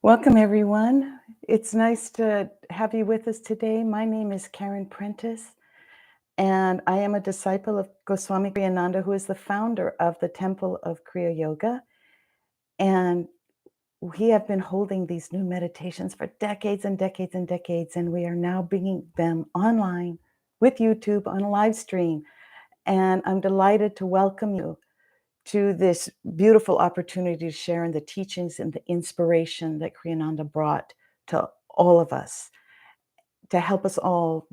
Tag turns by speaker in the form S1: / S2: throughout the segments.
S1: Welcome, everyone. It's nice to have you with us today. My name is Karen Prentice, and I am a disciple of Goswami Kriyananda, who is the founder of the Temple of Kriya Yoga. And we have been holding these new meditations for decades and decades and decades, and we are now bringing them online with YouTube on a live stream. And I'm delighted to welcome you to this beautiful opportunity to share in the teachings and the inspiration that Kriyananda brought to all of us, to help us all.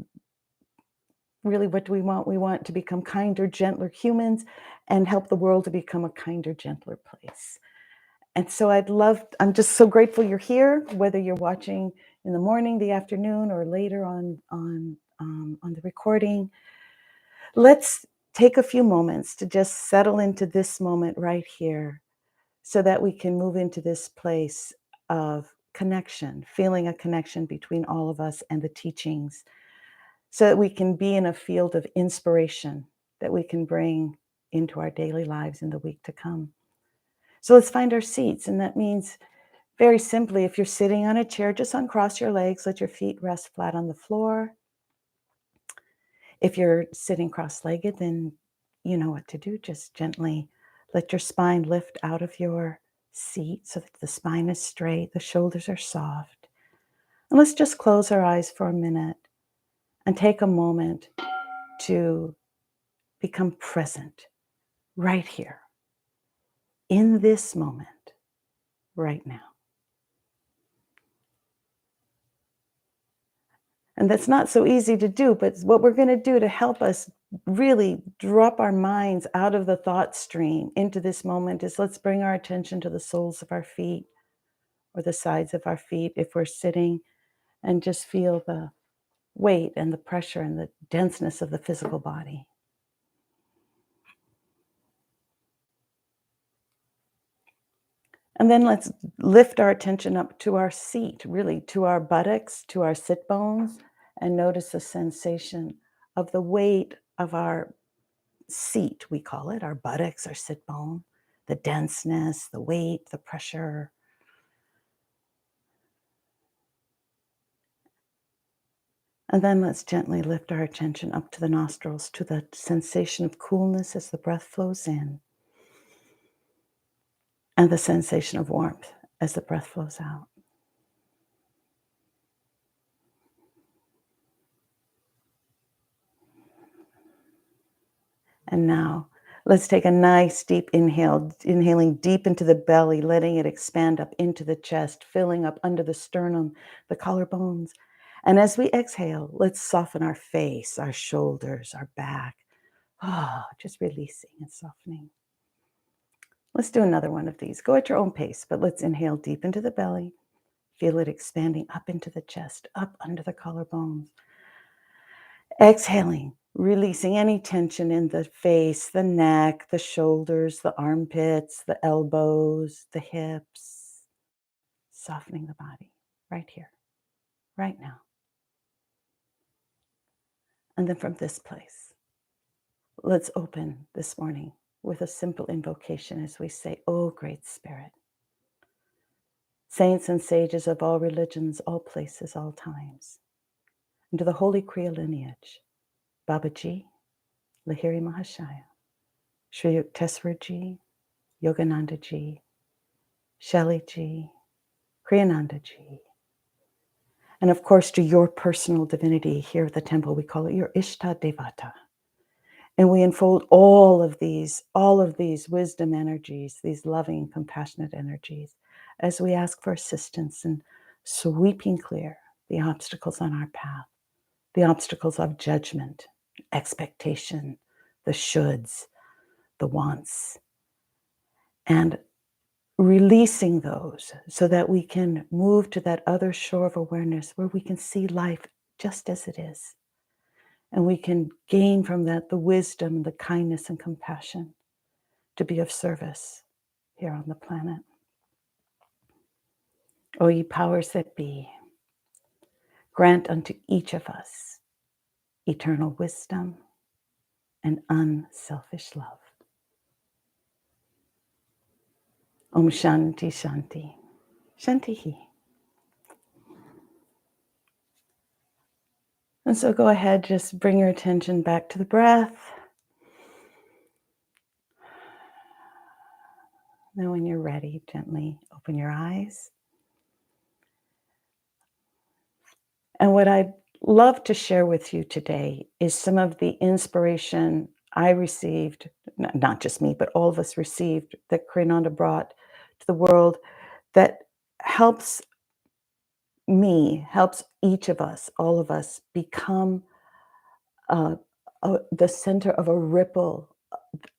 S1: Really, what do we want? We want to become kinder, gentler humans and help the world to become a kinder, gentler place. And so I'm just so grateful you're here, whether you're watching in the morning, the afternoon, or later on the recording. Let's take a few moments to just settle into this moment right here, so that we can move into this place of connection, feeling a connection between all of us and the teachings, so that we can be in a field of inspiration that we can bring into our daily lives in the week to come. So let's find our seats. And that means, very simply, if you're sitting on a chair, just uncross your legs, let your feet rest flat on the floor. If you're sitting cross-legged, then you know what to do. Just gently let your spine lift out of your seat so that the spine is straight, the shoulders are soft. And let's just close our eyes for a minute and take a moment to become present right here, in this moment, right now. And that's not so easy to do, but what we're going to do to help us really drop our minds out of the thought stream into this moment is, let's bring our attention to the soles of our feet or the sides of our feet if we're sitting, and just feel the weight and the pressure and the denseness of the physical body. And then let's lift our attention up to our seat, really to our buttocks, to our sit bones, and notice the sensation of the weight of our seat, we call it, our buttocks, our sit bone, the denseness, the weight, the pressure. And then let's gently lift our attention up to the nostrils, to the sensation of coolness as the breath flows in, and the sensation of warmth as the breath flows out. And now let's take a nice deep inhale, inhaling deep into the belly, letting it expand up into the chest, filling up under the sternum, the collarbones. And as we exhale, let's soften our face, our shoulders, our back. Just releasing and softening. Let's do another one of these. Go at your own pace, but let's inhale deep into the belly. Feel it expanding up into the chest, up under the collarbones. Exhaling, releasing any tension in the face, the neck, the shoulders, the armpits, the elbows, the hips. Softening the body right here, right now. And then from this place, let's open this morning with a simple invocation as we say, "Oh, Great Spirit, saints and sages of all religions, all places, all times, and to the holy Kriya lineage, Babaji, Lahiri Mahashaya, Sri Yukteswar Ji, Yogananda Ji, Shelley Ji, Kriyananda Ji, and of course to your personal divinity here at the temple. We call it your Ishta Devata. And we unfold all of these wisdom energies, these loving, compassionate energies, as we ask for assistance in sweeping clear the obstacles on our path, the obstacles of judgment, expectation, the shoulds, the wants, and releasing those so that we can move to that other shore of awareness where we can see life just as it is. And we can gain from that the wisdom, the kindness, and compassion to be of service here on the planet. O ye powers that be, grant unto each of us eternal wisdom and unselfish love. Om Shanti Shanti. Shanti Hi. And so go ahead, just bring your attention back to the breath. Then when you're ready, gently open your eyes. And what I'd love to share with you today is some of the inspiration I received, not just me, but all of us received, that Kriyananda brought to the world that helps helps each of us, all of us, become uh, the center of a ripple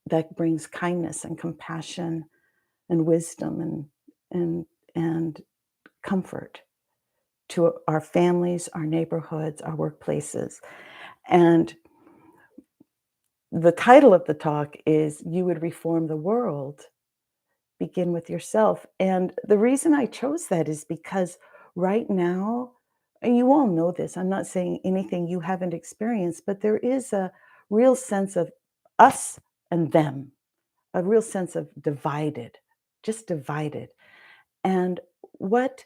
S1: that brings kindness and compassion and wisdom and and comfort to our families, our neighborhoods, our workplaces. And the title of the talk is You Would Reform the World, Begin with Yourself. And the reason I chose that is because right now, and you all know this, I'm not saying anything you haven't experienced, but there is a real sense of us and them, a real sense of divided, just divided. And what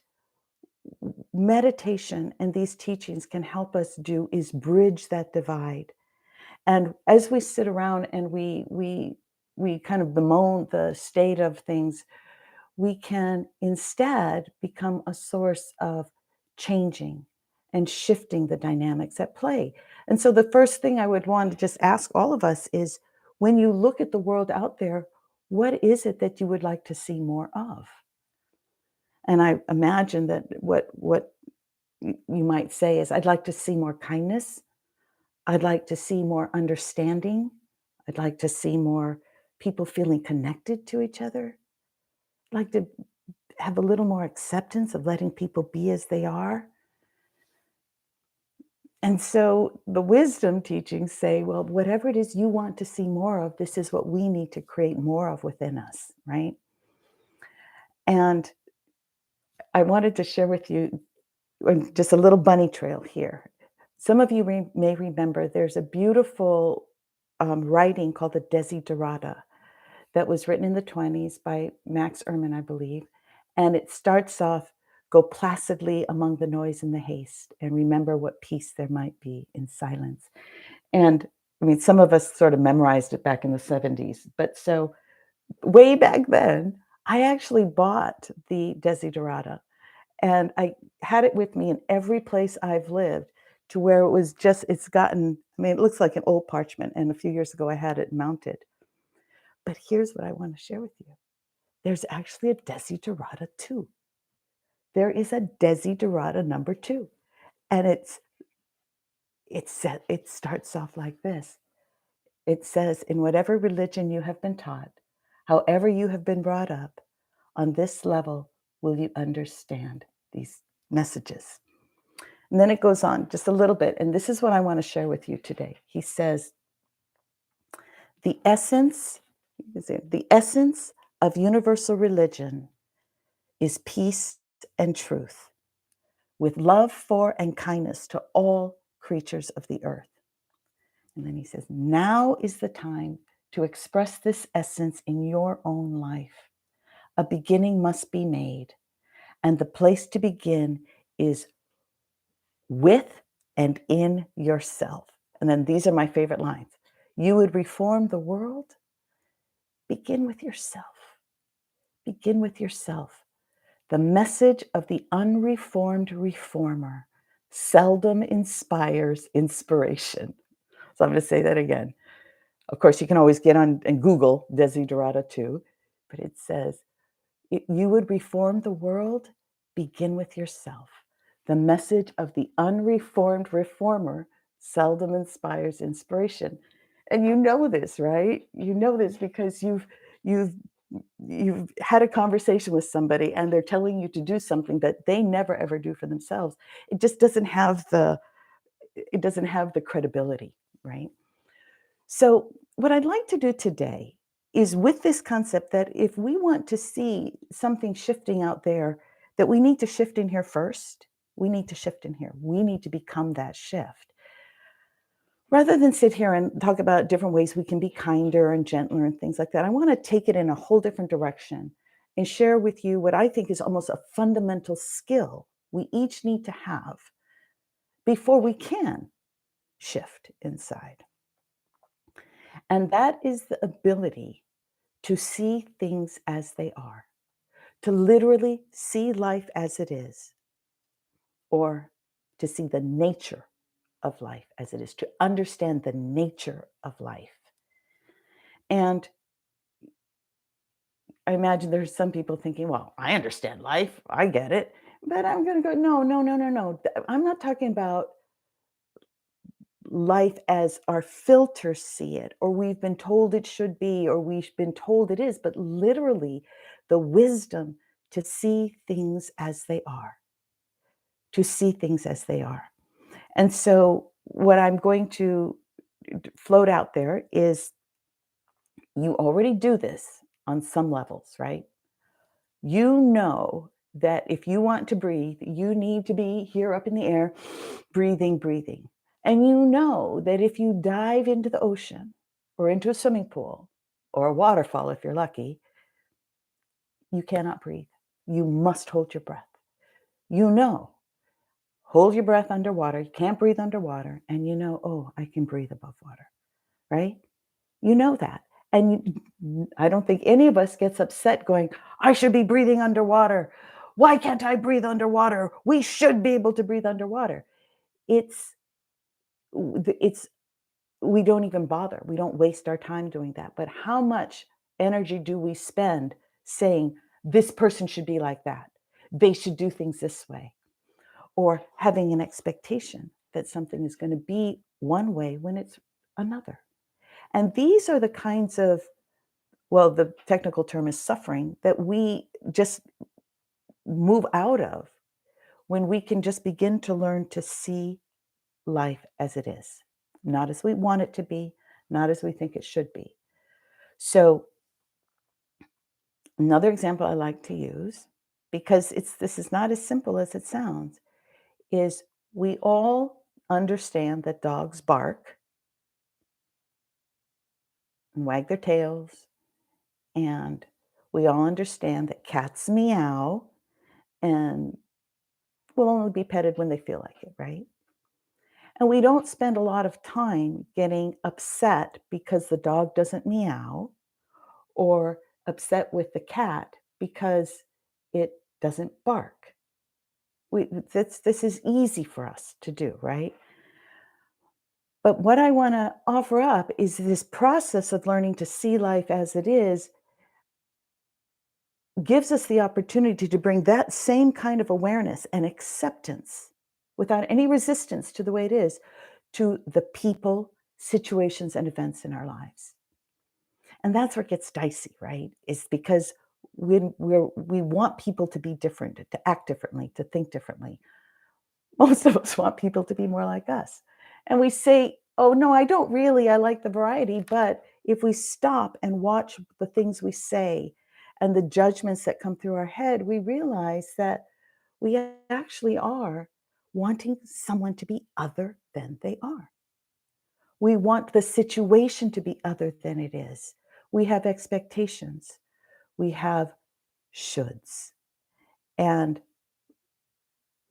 S1: meditation and these teachings can help us do is bridge that divide. And as we sit around and we kind of bemoan the state of things, we can instead become a source of changing and shifting the dynamics at play. And so the first thing I would want to just ask all of us is, when you look at the world out there, what is it that you would like to see more of? And I imagine that what you might say is, I'd like to see more kindness. I'd like to see more understanding. I'd like to see more people feeling connected to each other. I'd like to have a little more acceptance of letting people be as they are. And so the wisdom teachings say, well, whatever it is you want to see more of, this is what we need to create more of within us, right? And I wanted to share with you just a little bunny trail here. Some of you may remember there's a beautiful writing called the Desiderata that was written in the 20s by Max Ehrmann, I believe. And it starts off, go placidly among the noise and the haste, and remember what peace there might be in silence. And I mean, some of us sort of memorized it back in the 70s. But so way back then, I actually bought the Desiderata, and I had it with me in every place I've lived, to where it was just, it's gotten, I mean, it looks like an old parchment. And a few years ago, I had it mounted. But here's what I want to share with you. There's actually a Desiderata 2. There is a Desiderata number 2. And it starts off like this. It says, in whatever religion you have been taught, however you have been brought up, on this level will you understand these messages. And then it goes on just a little bit, and this is what I want to share with you today. He says, the essence of universal religion is peace and truth, with love for and kindness to all creatures of the earth. And then he says, now is the time to express this essence in your own life. A beginning must be made, and the place to begin is with and in yourself. And then these are my favorite lines. You would reform the world? Begin with yourself. Begin with yourself. The message of the unreformed reformer seldom inspires inspiration. So I'm going to say that again. Of course, you can always get on and Google Desiderata 2, but it says, you would reform the world? Begin with yourself. The message of the unreformed reformer seldom inspires inspiration. And you know this, right? You know this because you've had a conversation with somebody and they're telling you to do something that they never ever do for themselves. It just doesn't have the credibility, right? So what I'd like to do today is, with this concept that if we want to see something shifting out there, that we need to shift in here first. We need to shift in here. We need to become that shift. Rather than sit here and talk about different ways we can be kinder and gentler and things like that, I want to take it in a whole different direction and share with you what I think is almost a fundamental skill we each need to have before we can shift inside. And that is the ability to see things as they are, to literally see life as it is, or to see the nature of life as it is, to understand the nature of life. And I imagine there's some people thinking, well, I understand life, I get it. But I'm going to go, no, no, no, no, no. I'm not talking about life as our filters see it, or we've been told it should be, or we've been told it is, but literally the wisdom to see things as they are, to see things as they are. And so, what I'm going to float out there is you already do this on some levels, right? You know that if you want to breathe, you need to be here up in the air, breathing, breathing. And you know that if you dive into the ocean or into a swimming pool or a waterfall, if you're lucky, you cannot breathe. You must hold your breath. You know, hold your breath underwater. You can't breathe underwater. And you know, oh, I can breathe above water, right? You know that. And I don't think any of us gets upset going, I should be breathing underwater. Why can't I breathe underwater? We should be able to breathe underwater. It's it's we don't even bother. We don't waste our time doing that. But how much energy do we spend saying this person should be like that? They should do things this way, or having an expectation that something is going to be one way when it's another. And these are the kinds of, well, the technical term is suffering, that we just move out of when we can just begin to learn to see life as it is, not as we want it to be, not as we think it should be. So, another example I like to use, because this is not as simple as it sounds, is we all understand that dogs bark and wag their tails, and we all understand that cats meow and will only be petted when they feel like it, right? And we don't spend a lot of time getting upset because the dog doesn't meow, or upset with the cat because it doesn't bark. This is easy for us to do, right? But what I want to offer up is this process of learning to see life as it is gives us the opportunity to bring that same kind of awareness and acceptance without any resistance to the way it is to the people, situations, and events in our lives. And that's where it gets dicey, right? Is because we want people to be different, to act differently, to think differently. Most of us want people to be more like us. And we say, oh, no, I don't really. I like the variety. But if we stop and watch the things we say and the judgments that come through our head, we realize that we actually are wanting someone to be other than they are. We want the situation to be other than it is. We have expectations. We have shoulds. And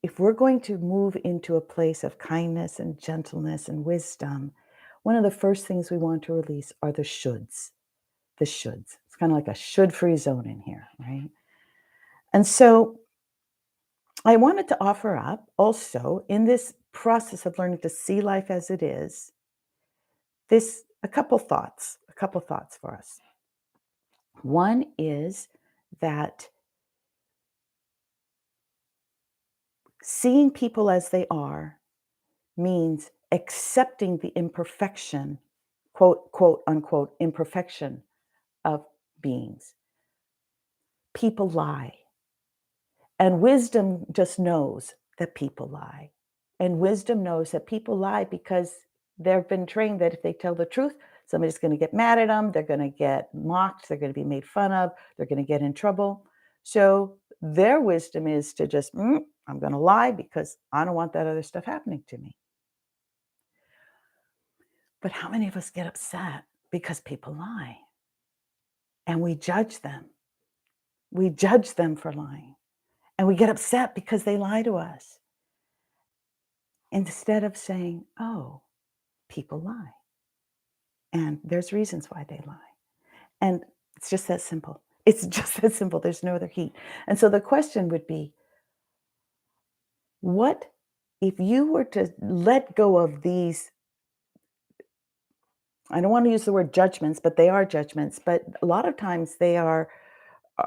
S1: if we're going to move into a place of kindness and gentleness and wisdom, one of the first things we want to release are the shoulds. The shoulds. It's kind of like a should-free zone in here, right? And so I wanted to offer up also in this process of learning to see life as it is, this a couple thoughts for us. One is that seeing people as they are means accepting the imperfection, quote unquote, imperfection of beings. People lie. And wisdom just knows that people lie. And wisdom knows that people lie because they've been trained that if they tell the truth, somebody's going to get mad at them, they're going to get mocked, they're going to be made fun of, they're going to get in trouble. So their wisdom is to just, I'm going to lie because I don't want that other stuff happening to me. But how many of us get upset because people lie? And we judge them. We judge them for lying. And we get upset because they lie to us. Instead of saying, oh, people lie. And there's reasons why they lie. And it's just that simple. It's just that simple. There's no other heat. And so the question would be, what if you were to let go of these, I don't want to use the word judgments, but they are judgments, but a lot of times they are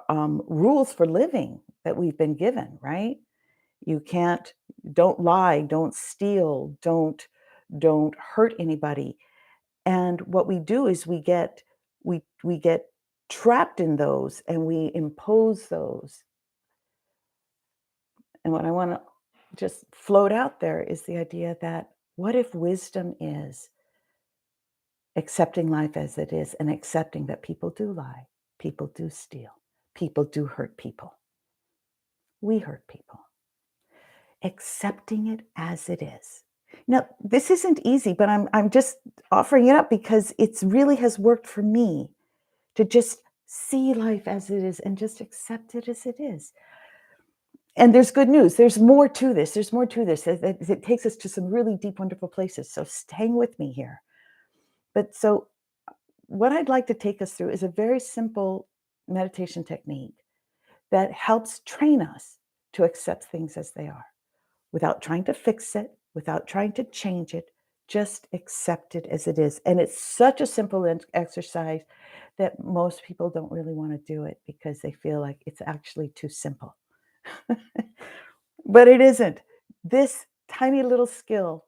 S1: rules for living that we've been given, right? You can't, don't lie, don't steal, don't hurt anybody. And what we do is we get trapped in those and we impose those. And what I want to just float out there is the idea that what if wisdom is accepting life as it is and accepting that people do lie, people do steal, people do hurt people. We hurt people. Accepting it as it is. Now, this isn't easy, but I'm just offering it up because it's really has worked for me to just see life as it is and just accept it as it is. And there's good news. There's more to this. There's more to this. It takes us to some really deep, wonderful places. So hang with me here. But so what I'd like to take us through is a very simple meditation technique that helps train us to accept things as they are without trying to fix it, without trying to change it, just accept it as it is. And it's such a simple exercise that most people don't really want to do it because they feel like it's actually too simple. But it isn't. This tiny little skill,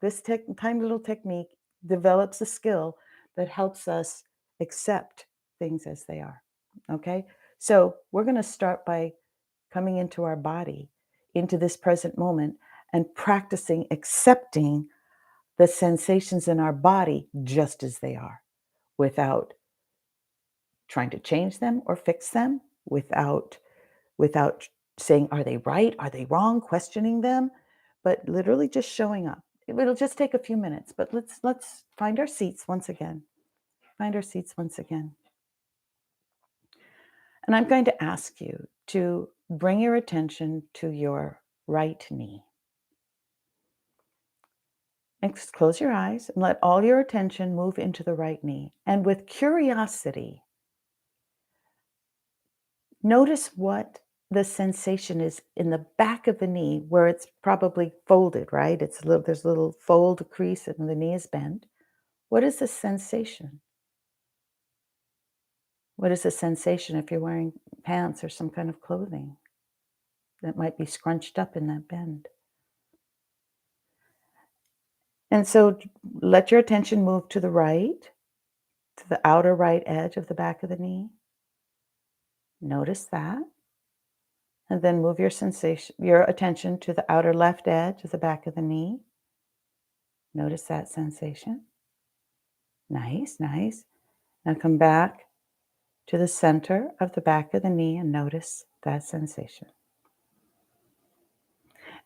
S1: tiny little technique develops a skill that helps us accept things as they are. Okay? So we're going to start by coming into our body, into this present moment, and practicing accepting the sensations in our body just as they are, without trying to change them or fix them, without saying, are they right? Are they wrong? Questioning them, but literally just showing up. It'll just take a few minutes, but let's find our seats once again. Find our seats once again. And I'm going to ask you to bring your attention to your right knee. And just close your eyes and let all your attention move into the right knee. And with curiosity, notice what the sensation is in the back of the knee where it's probably folded, right? There's a little fold, crease, and the knee is bent. What is the sensation? What is the sensation if you're wearing pants or some kind of clothing that might be scrunched up in that bend? And so let your attention move to the right, to the outer right edge of the back of the knee. Notice that. And then move your attention to the outer left edge of the back of the knee. Notice that sensation. Nice, nice. Now come back to the center of the back of the knee and notice that sensation.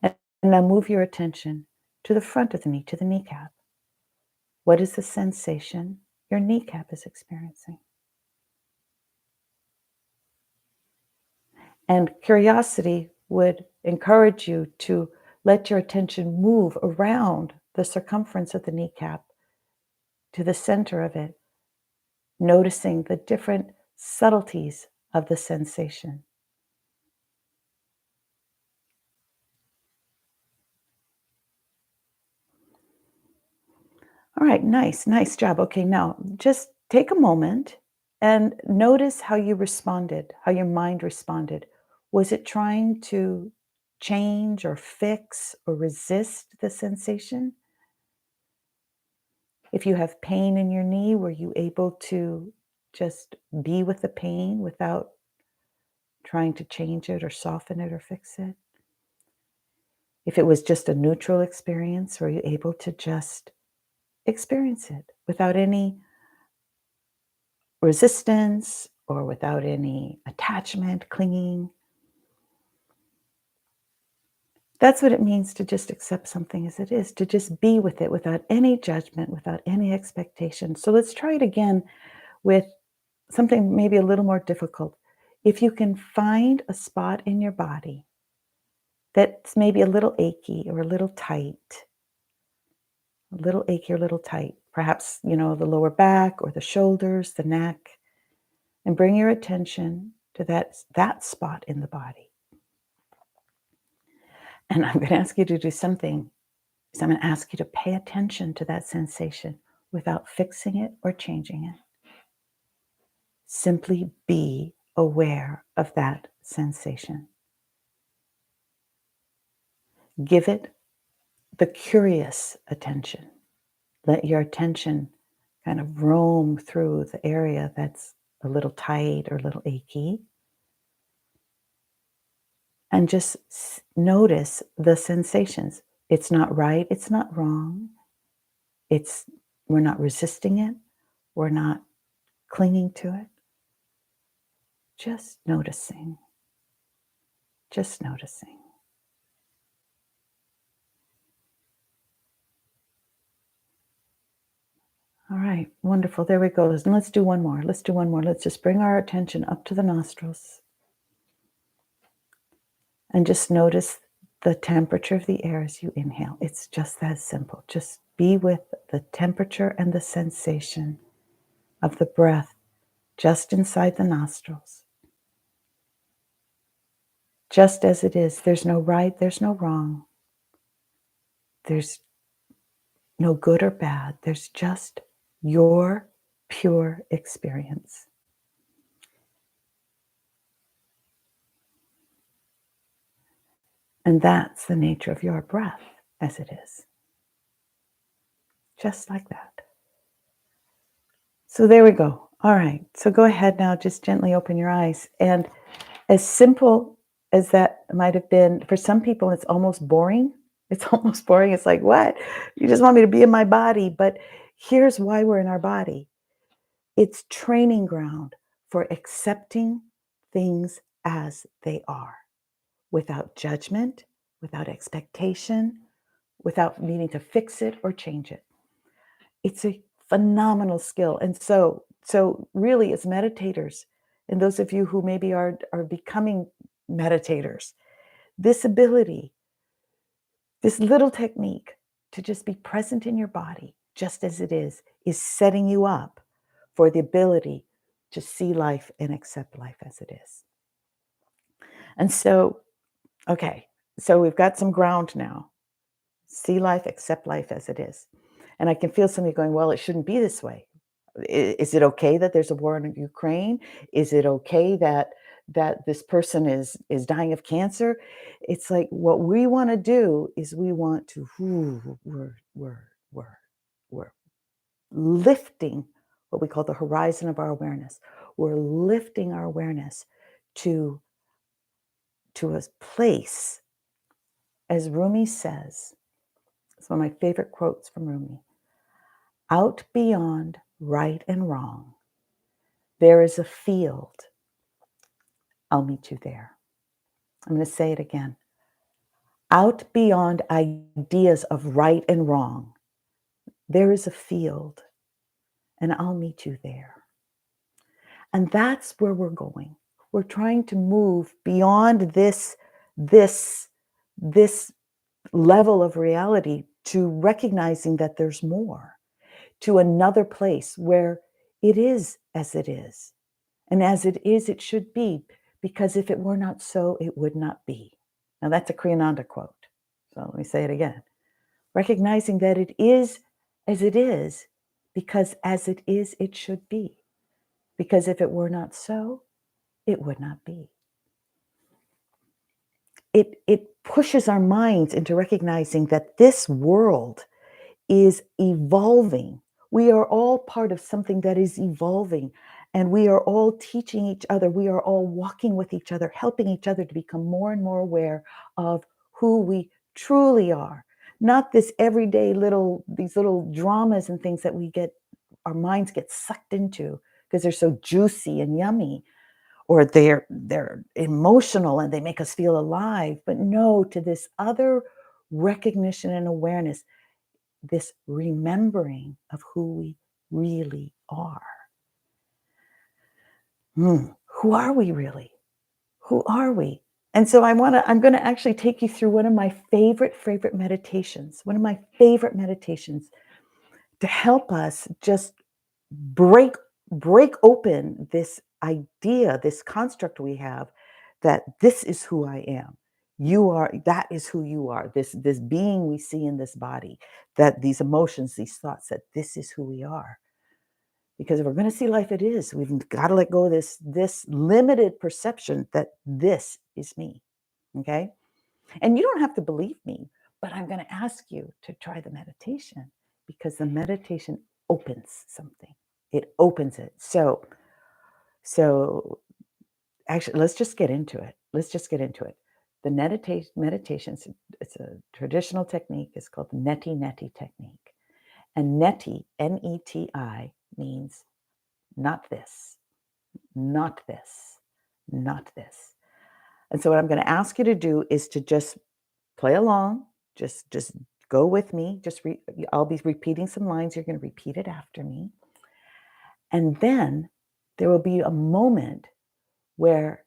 S1: And now move your attention to the front of the knee, to the kneecap. What is the sensation your kneecap is experiencing? And curiosity would encourage you to let your attention move around the circumference of the kneecap to the center of it, noticing the different subtleties of the sensation. All right, nice job. Okay, now just take a moment and notice how you responded, how your mind responded. Was it trying to change or fix or resist the sensation? If you have pain in your knee, were you able to just be with the pain without trying to change it or soften it or fix it? If it was just a neutral experience, were you able to just experience it without any resistance or without any attachment, clinging? That's what it means to just accept something as it is, to just be with it without any judgment, without any expectation. So let's try it again with something maybe a little more difficult. If you can find a spot in your body that's maybe a little achy or a little tight, a little achy or a little tight, perhaps, the lower back or the shoulders, the neck, and bring your attention to that spot in the body. And I'm going to ask you to do something. Is I'm going to ask you to pay attention to that sensation without fixing it or changing it. Simply be aware of that sensation. Give it the curious attention. Let your attention kind of roam through the area that's a little tight or a little achy. And just notice the sensations. It's not right, it's not wrong. We're not resisting it. We're not clinging to it. Just noticing. Just noticing. All right, wonderful. There we go. And let's do one more. Let's do one more. Let's just bring our attention up to the nostrils and just notice the temperature of the air as you inhale. It's just that simple. Just be with the temperature and the sensation of the breath just inside the nostrils. Just as it is. There's no right, there's no wrong. There's no good or bad. There's just your pure experience. And that's the nature of your breath as it is. Just like that. So there we go. All right. So go ahead now, just gently open your eyes. And as simple as that might have been, for some people, it's almost boring. It's almost boring. It's like, what? You just want me to be in my body. But here's why we're in our body. It's training ground for accepting things as they are, without judgment, without expectation, without needing to fix it or change it. It's a phenomenal skill. And so really as meditators, and those of you who maybe are becoming meditators, this ability, this little technique to just be present in your body, just as it is setting you up for the ability to see life and accept life as it is. And so, okay, so we've got some ground now. See life, accept life as it is. And I can feel somebody going, well, it shouldn't be this way. Is it okay that there's a war in Ukraine? Is it okay that this person is dying of cancer? It's like what we want to do is we want to we're lifting what we call the horizon of our awareness. We're lifting our awareness to a place, as Rumi says. It's one of my favorite quotes from Rumi. Out beyond right and wrong, there is a field. I'll meet you there. I'm going to say it again. Out beyond ideas of right and wrong, there is a field, and I'll meet you there. And that's where we're going. We're trying to move beyond this level of reality to recognizing that there's more, to another place where it is as it is. And as it is, it should be, because if it were not so, it would not be. Now that's a Kriyananda quote. So let me say it again. Recognizing that it is as it is, because as it is, it should be. Because if it were not so, it would not be. It pushes our minds into recognizing that this world is evolving. We are all part of something that is evolving, and we are all teaching each other. We are all walking with each other, helping each other to become more and more aware of who we truly are. Not this everyday these little dramas and things that our minds get sucked into because they're so juicy and yummy, or they're emotional and they make us feel alive. But no, to this other recognition and awareness, this remembering of who we really are. Who are we really? Who are we? And so I'm going to actually take you through one of my favorite meditations. One of my favorite meditations to help us just break break open this idea, this construct we have that this is who I am. You are that is who you are. This being we see in this body, that these emotions, these thoughts, that this is who we are. Because if we're going to see life it is, we've got to let go of this limited perception that this is me. Okay? And you don't have to believe me, but I'm going to ask you to try the meditation because the meditation opens something. It opens it. So actually, let's just get into it. Let's just get into it. The meditation, it's a traditional technique. It's called the neti technique. And neti, Neti, means not this, not this, not this. And so what I'm going to ask you to do is to just play along. Just go with me. I'll be repeating some lines. You're going to repeat it after me. And then there will be a moment where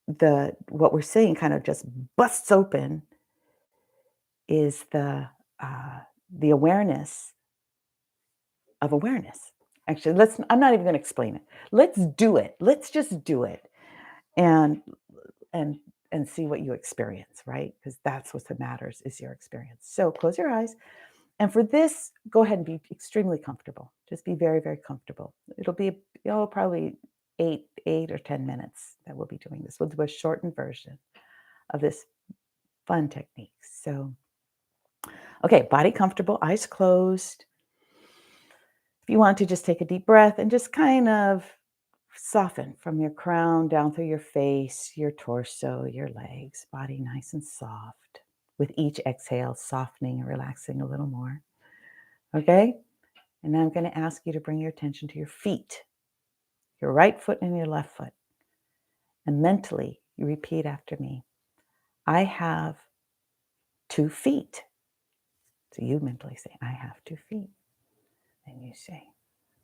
S1: what we're saying kind of just busts open is the awareness of awareness. Actually, I'm not even going to explain it. Let's do it. Let's just do it. And and and see what you experience, right? Because that's what matters is your experience. So close your eyes. And for this, go ahead and be extremely comfortable. Just be very, very comfortable. It'll be probably 8 or 10 minutes that we'll be doing this. We'll do a shortened version of this fun technique. So, okay, body comfortable, eyes closed. If you want to, just take a deep breath and just kind of soften from your crown down through your face, your torso, your legs, body nice and soft. With each exhale, softening and relaxing a little more. Okay? And now I'm going to ask you to bring your attention to your feet, your right foot and your left foot. And mentally, you repeat after me. I have 2 feet. So you mentally say, I have 2 feet. And you say,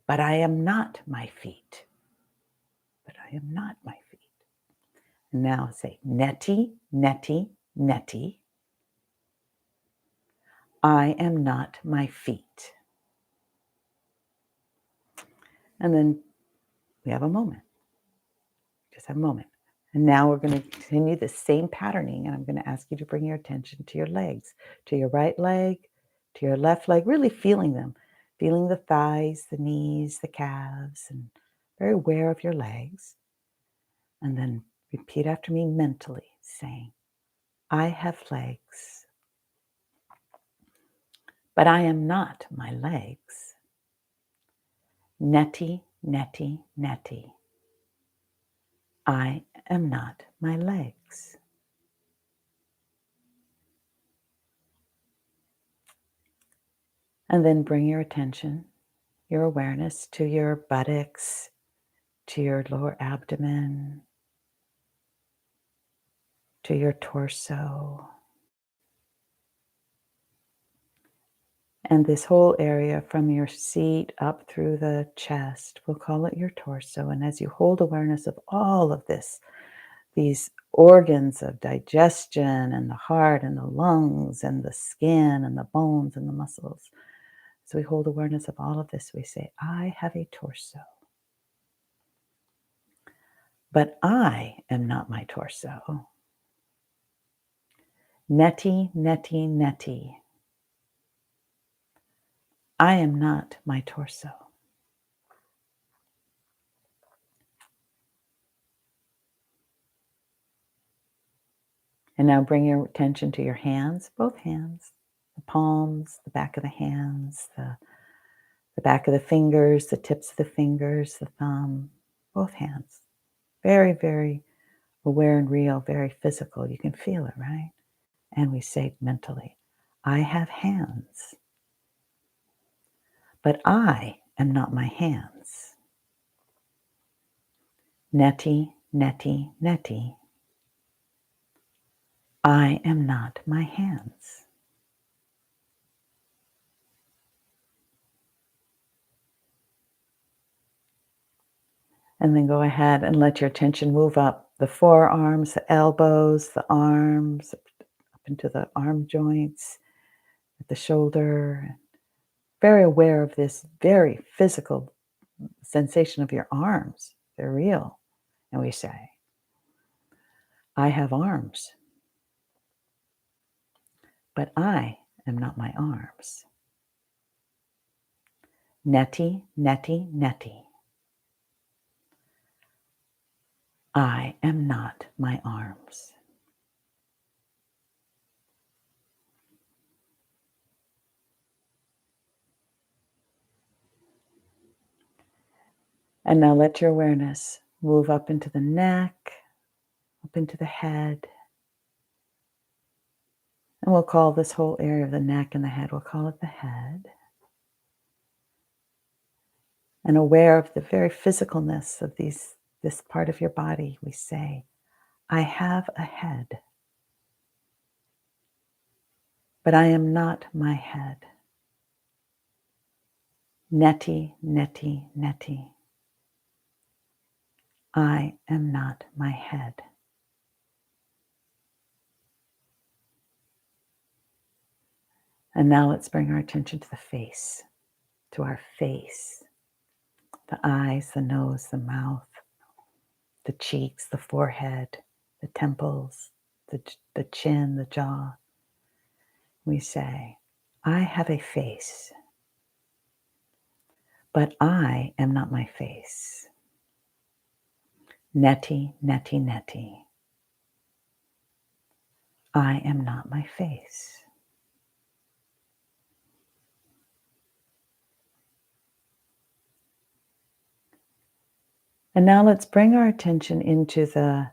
S1: but I am not my feet. But I am not my feet. And now say, neti, neti, neti. I am not my feet. And then we have a moment. Just have a moment. And now we're going to continue the same patterning. And I'm going to ask you to bring your attention to your legs, to your right leg, to your left leg, really feeling them, feeling the thighs, the knees, the calves, and very aware of your legs. And then repeat after me mentally, saying, I have legs, but I am not my legs. Neti, neti, neti. I am not my legs. And then bring your attention, your awareness to your buttocks, to your lower abdomen, to your torso. And this whole area from your seat up through the chest, we'll call it your torso. And as you hold awareness of all of this, these organs of digestion and the heart and the lungs and the skin and the bones and the muscles. So we hold awareness of all of this. We say, I have a torso. But I am not my torso. Neti, neti, neti. I am not my torso. And now bring your attention to your hands, both hands, the palms, the back of the hands, the back of the fingers, the tips of the fingers, the thumb, both hands. Very, very aware and real, very physical. You can feel it, right? And we say mentally, I have hands, but I am not my hands. Neti, neti, neti. I am not my hands. And then go ahead and let your attention move up the forearms, the elbows, the arms, up into the arm joints, at the shoulder, very aware of this very physical sensation of your arms. They're real. And we say, I have arms, but I am not my arms. Neti, neti, neti. I am not my arms. And now let your awareness move up into the neck, up into the head. And we'll call this whole area of the neck and the head, we'll call it the head. And aware of the very physicalness of this part of your body, we say, I have a head, but I am not my head. Neti, neti, neti. I am not my head. And now let's bring our attention to the face, to our face. The eyes, the nose, the mouth, the cheeks, the forehead, the temples, the chin, the jaw. We say, I have a face, but I am not my face. Neti, neti, neti. I am not my face. And now let's bring our attention into the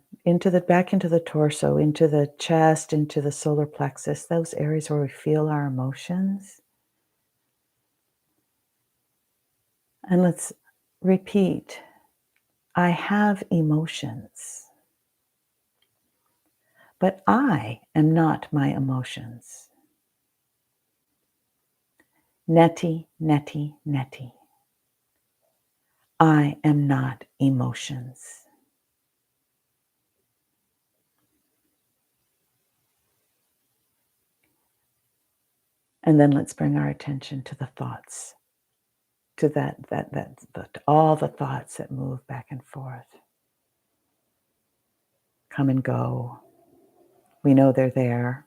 S1: back into the torso, into the chest, into the solar plexus, those areas where we feel our emotions. And let's repeat, I have emotions, but I am not my emotions. Neti, neti, neti. I am not emotions. And then let's bring our attention to the thoughts, to all the thoughts that move back and forth, come and go. We know they're there.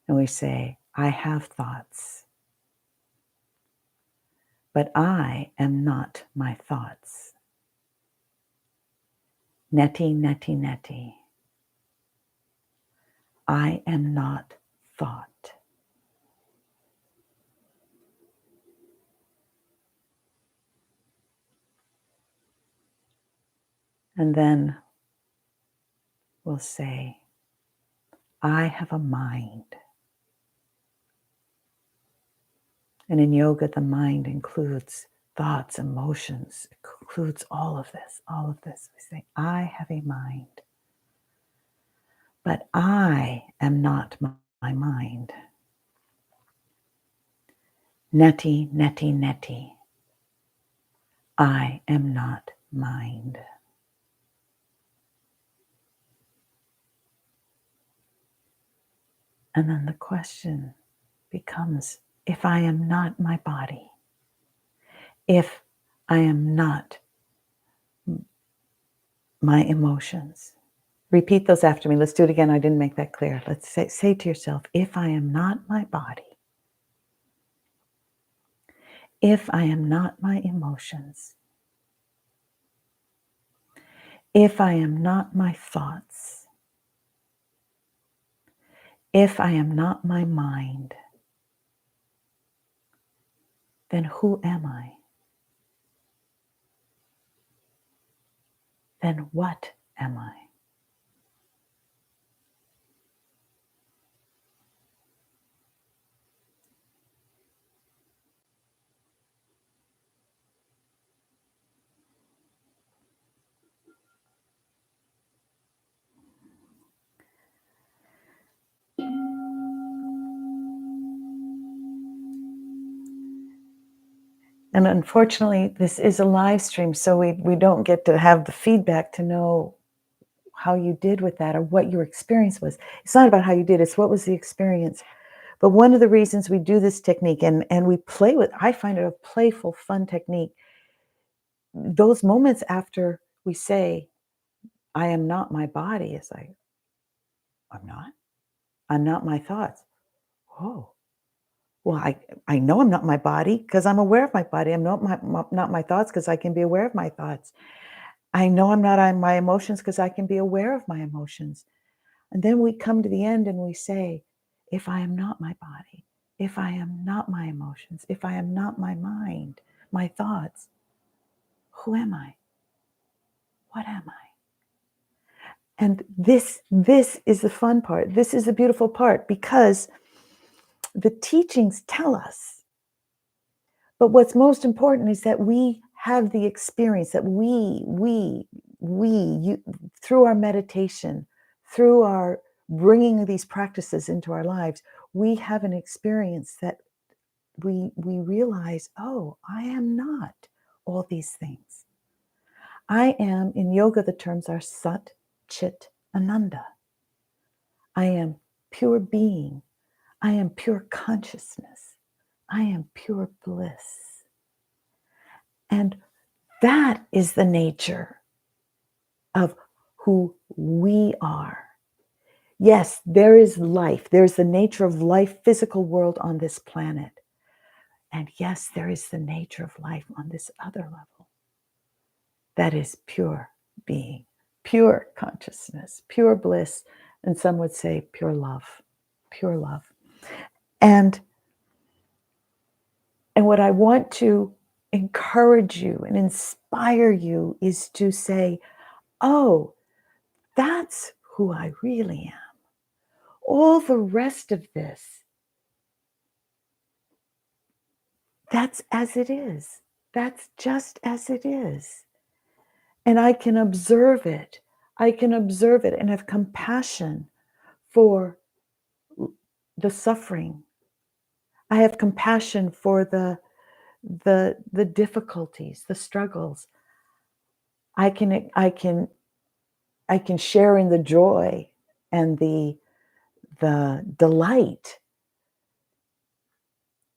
S1: And we say, I have thoughts, but I am not my thoughts. Neti, neti, neti. I am not thought. And then we'll say, I have a mind. And in yoga, the mind includes thoughts, emotions, it includes all of this, all of this. We say, I have a mind, but I am not my mind. Neti, neti, neti. I am not mind. And then the question becomes, if I am not my body, if I am not my emotions, repeat those after me. Let's do it again. I didn't make that clear. Let's say to yourself, if I am not my body, if I am not my emotions, if I am not my thoughts, if I am not my mind, then who am I? Then what am I? And unfortunately, this is a live stream, so we don't get to have the feedback to know how you did with that or what your experience was. It's not about how you did, it's what was the experience. But one of the reasons we do this technique and we play with, I find it a playful, fun technique. Those moments after we say, I am not my body, is like, I'm not. I'm not my thoughts. Oh, well, I know I'm not my body because I'm aware of my body. I'm not my thoughts because I can be aware of my thoughts. I know I'm not on my emotions because I can be aware of my emotions. And then we come to the end and we say, if I am not my body, if I am not my emotions, if I am not my mind, my thoughts, who am I? What am I? And this is the fun part. This is the beautiful part because the teachings tell us. But what's most important is that we have the experience that you, through our meditation, through our bringing these practices into our lives, we have an experience that we realize, oh, I am not all these things. I am, in yoga, the terms are Sat, Chit, Ananda. I am pure being. I am pure consciousness. I am pure bliss. And that is the nature of who we are. Yes, there is life. There's the nature of life, physical world on this planet. And yes, there is the nature of life on this other level. That is pure being, pure consciousness, pure bliss, and some would say pure love, pure love. And what I want to encourage you and inspire you is to say, oh, that's who I really am. All the rest of this, that's as it is. That's just as it is. And I can observe it. I can observe it and have compassion for the suffering. I have compassion for the difficulties, the struggles. I can share in the joy and the delight,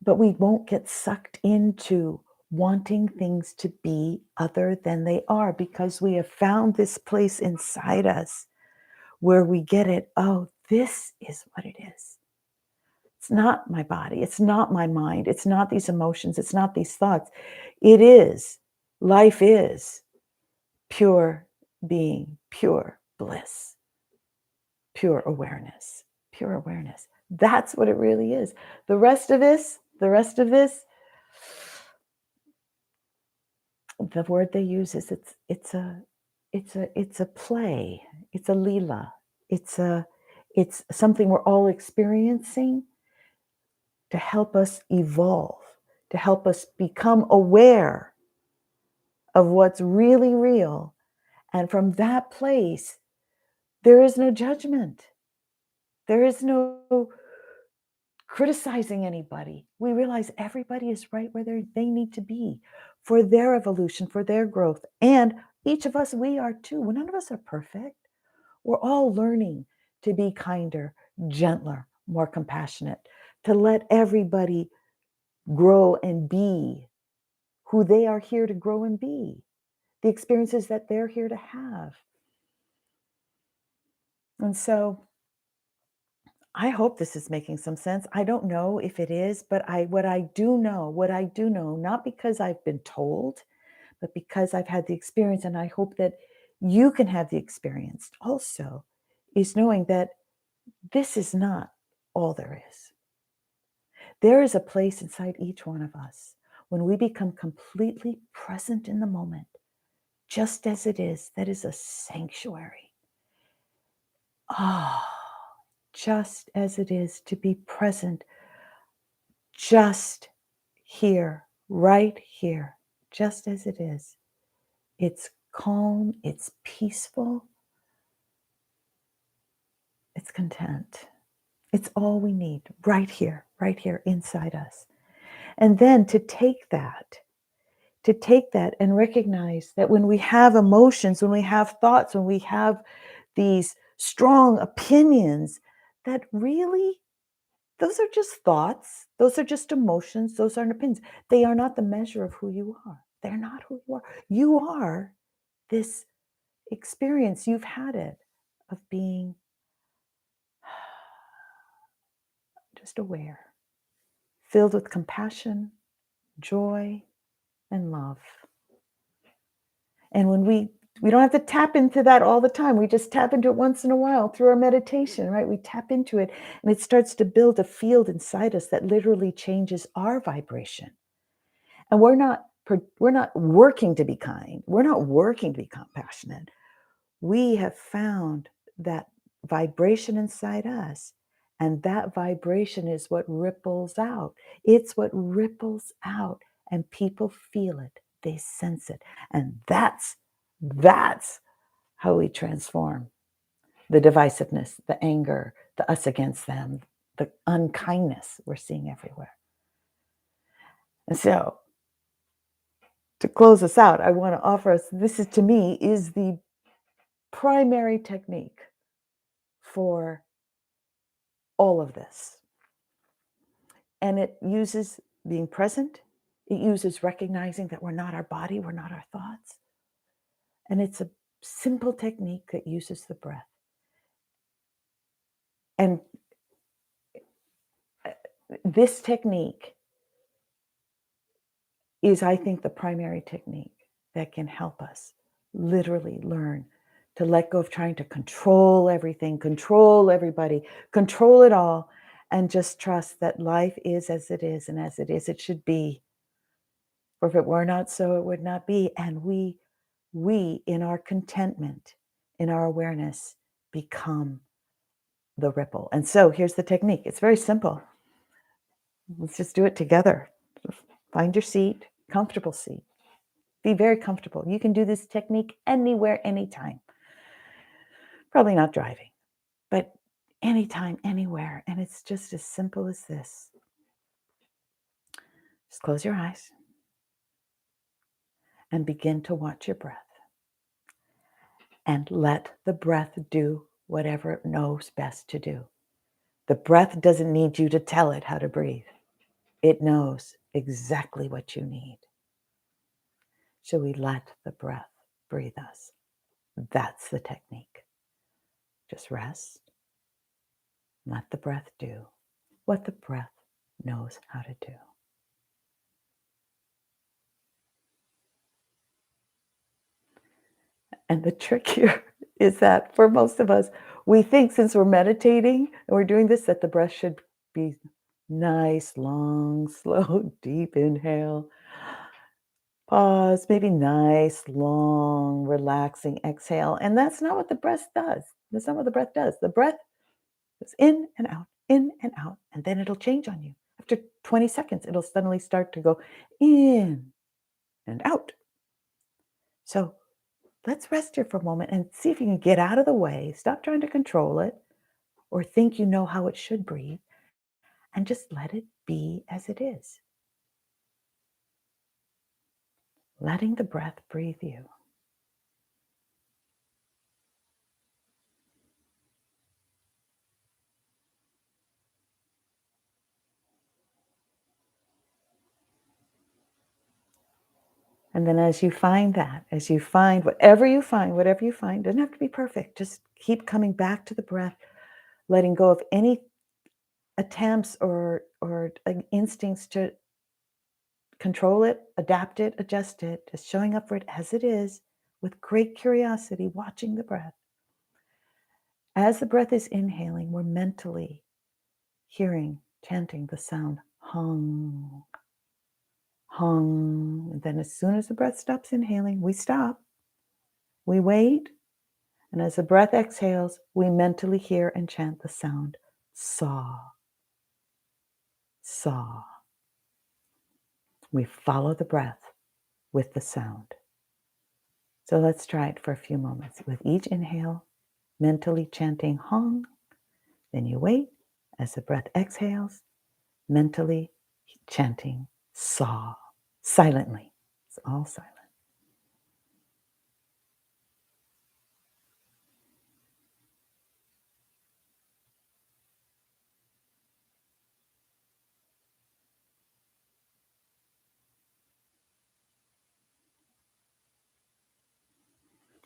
S1: but we won't get sucked into wanting things to be other than they are because we have found this place inside us where we get it. Oh, this is what it is. It's not my body. It's not my mind. It's not these emotions. It's not these thoughts. It is. Life is pure being, pure bliss, pure awareness, pure awareness. That's what it really is. The rest of this, the word they use is it's a play. It's a lila. It's something we're all experiencing to help us evolve, to help us become aware of what's really real. And from that place, there is no judgment. There is no criticizing anybody. We realize everybody is right where they need to be for their evolution, for their growth. And each of us, we are too. None of us are perfect. We're all learning to be kinder, gentler, more compassionate, to let everybody grow and be who they are here to grow and be, the experiences that they're here to have. And so I hope this is making some sense. I don't know if it is, but what I do know, not because I've been told, but because I've had the experience, and I hope that you can have the experience also, is knowing that this is not all there is. There is a place inside each one of us when we become completely present in the moment, just as it is, that is a sanctuary. Ah, just as it is to be present, just here, right here, just as it is. It's calm, it's peaceful, it's content. It's all we need right here inside us. And then to take that and recognize that when we have emotions, when we have thoughts, when we have these strong opinions, that really those are just thoughts. Those are just emotions. Those aren't opinions. They are not the measure of who you are. They're not who you are. You are this experience. You've had it of being just aware, filled with compassion, joy, and love. And when we don't have to tap into that all the time. We just tap into it once in a while through our meditation, right? We tap into it and it starts to build a field inside us that literally changes our vibration. And we're not working to be kind. We're not working to be compassionate. We have found that vibration inside us, and that vibration is what ripples out. It's what ripples out, and people feel it. They sense it. And that's how we transform the divisiveness, the anger, the us against them, the unkindness we're seeing everywhere. And so, to close us out, I want to offer us this is, to me, is the primary technique for all of this. And it uses being present. It uses recognizing that we're not our body, we're not our thoughts. And it's a simple technique that uses the breath. And this technique is, I think, the primary technique that can help us literally learn to let go of trying to control everything, control everybody, control it all, and just trust that life is as it is, and as it is, it should be. For if it were not so, it would not be. And we, in our contentment, in our awareness, become the ripple. And so here's the technique. It's very simple. Let's just do it together. Find your seat, comfortable seat. Be very comfortable. You can do this technique anywhere, anytime. Probably not driving, but anytime, anywhere. And it's just as simple as this. Just close your eyes and begin to watch your breath. And let the breath do whatever it knows best to do. The breath doesn't need you to tell it how to breathe. It knows exactly what you need. So we let the breath breathe us. That's the technique. Just rest. Let the breath do what the breath knows how to do. And the trick here is that for most of us, we think since we're meditating and we're doing this, that the breath should be nice, long, slow, deep inhale. Pause, maybe nice, long, relaxing exhale. And that's not what the breath does. That's not what the breath does. The breath goes in and out, and then it'll change on you. After 20 seconds, it'll suddenly start to go in and out. So let's rest here for a moment and see if you can get out of the way. Stop trying to control it or think you know how it should breathe, and just let it be as it is. Letting the breath breathe you. And then as you find whatever you find, doesn't have to be perfect. Just keep coming back to the breath, letting go of any attempts or instincts to control it, adapt it, adjust it, just showing up for it as it is with great curiosity, watching the breath. As the breath is inhaling, we're mentally chanting the sound hung, hung. And then as soon as the breath stops inhaling, we stop. We wait. And as the breath exhales, we mentally hear and chant the sound saw, saw. We follow the breath with the sound. So let's try it for a few moments. With each inhale, mentally chanting hong. Then you wait. As the breath exhales, mentally chanting saw, silently. It's all silent.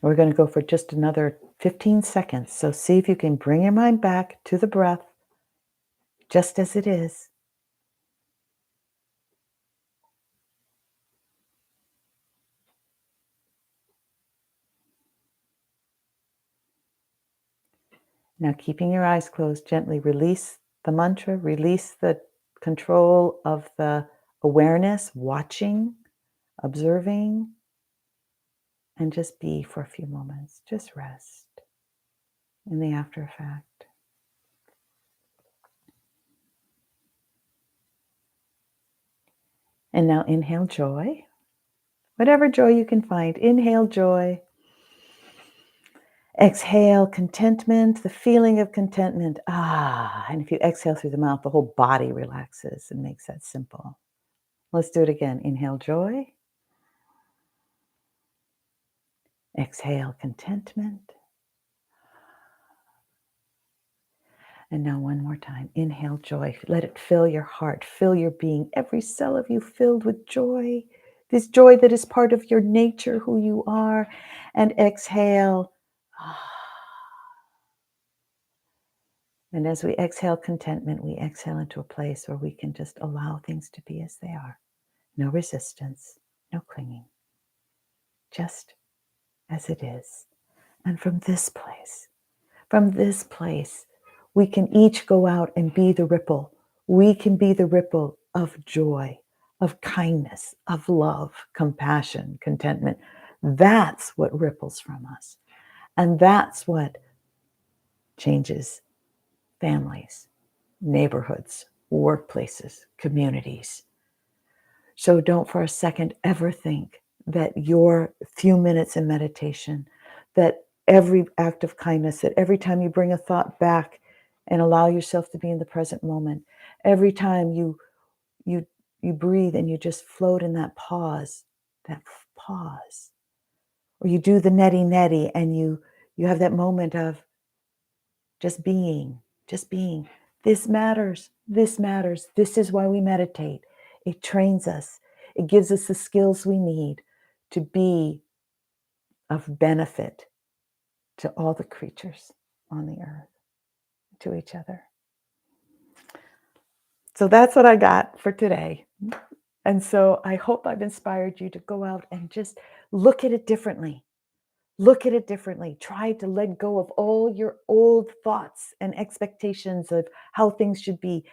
S1: We're going to go for just another 15 seconds. So see if you can bring your mind back to the breath just as it is. Now, keeping your eyes closed, gently release the mantra, release the control of the awareness, watching, observing, and just be for a few moments. Just rest in the after effect. And now inhale joy. Whatever joy you can find, inhale joy. Exhale contentment, the feeling of contentment. And if you exhale through the mouth, the whole body relaxes and makes that simple. Let's do it again. Inhale joy. Exhale contentment. And now one more time. Inhale joy. Let it fill your heart, fill your being, every cell of you filled with joy. This joy that is part of your nature, who you are. And exhale. And as we exhale contentment, we exhale into a place where we can just allow things to be as they are. No resistance, no clinging, just as it is. And from this place, we can each go out and be the ripple. We can be the ripple of joy, of kindness, of love, compassion, contentment. That's what ripples from us. And that's what changes families, neighborhoods, workplaces, communities. So don't for a second ever think that your few minutes in meditation, that every act of kindness, that every time you bring a thought back and allow yourself to be in the present moment, every time you breathe and you just float in that pause, or you do the neti neti and you have that moment of just being. This matters. This matters. This is why we meditate. It trains us. It gives us the skills we need to be of benefit to all the creatures on the earth, to each other. So that's what I got for today. And so I hope I've inspired you to go out and just look at it differently. Look at it differently. Try to let go of all your old thoughts and expectations of how things should be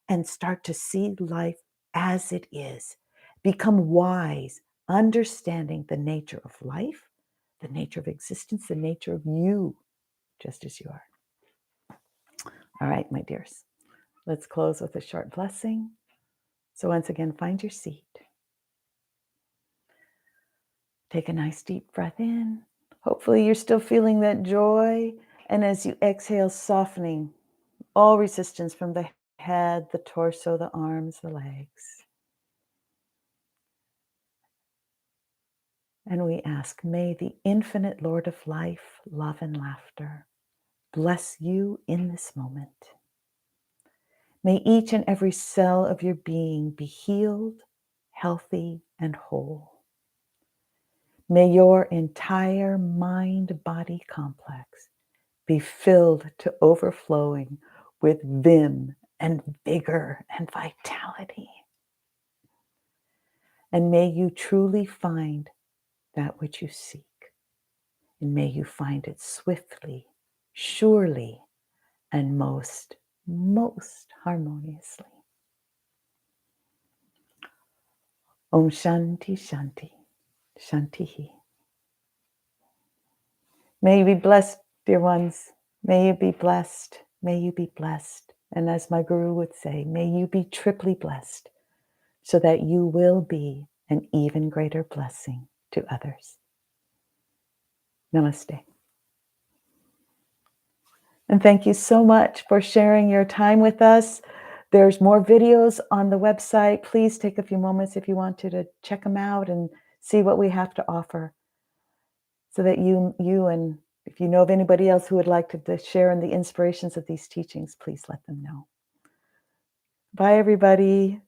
S1: and start to see life as it is. Become wise, understanding the nature of life, the nature of existence, the nature of you, just as you are. All right, my dears, let's close with a short blessing. So once again, find your seat. Take a nice deep breath in. Hopefully you're still feeling that joy. And as you exhale, softening all resistance from the head, the torso, the arms, the legs. And we ask, may the infinite Lord of life, love, and laughter bless you in this moment. May each and every cell of your being be healed, healthy, and whole. May your entire mind-body complex be filled to overflowing with vim and vigor and vitality. And may you truly find that which you seek. And may you find it swiftly, surely, and most harmoniously. Om Shanti Shanti Shantihi. May you be blessed, dear ones. May you be blessed. May you be blessed. And as my guru would say, may you be triply blessed so that you will be an even greater blessing to others. Namaste. And thank you so much for sharing your time with us. There's more videos on the website. Please take a few moments if you want to check them out and see what we have to offer so that you and if you know of anybody else who would like to share in the inspirations of these teachings, please let them know. Bye, everybody.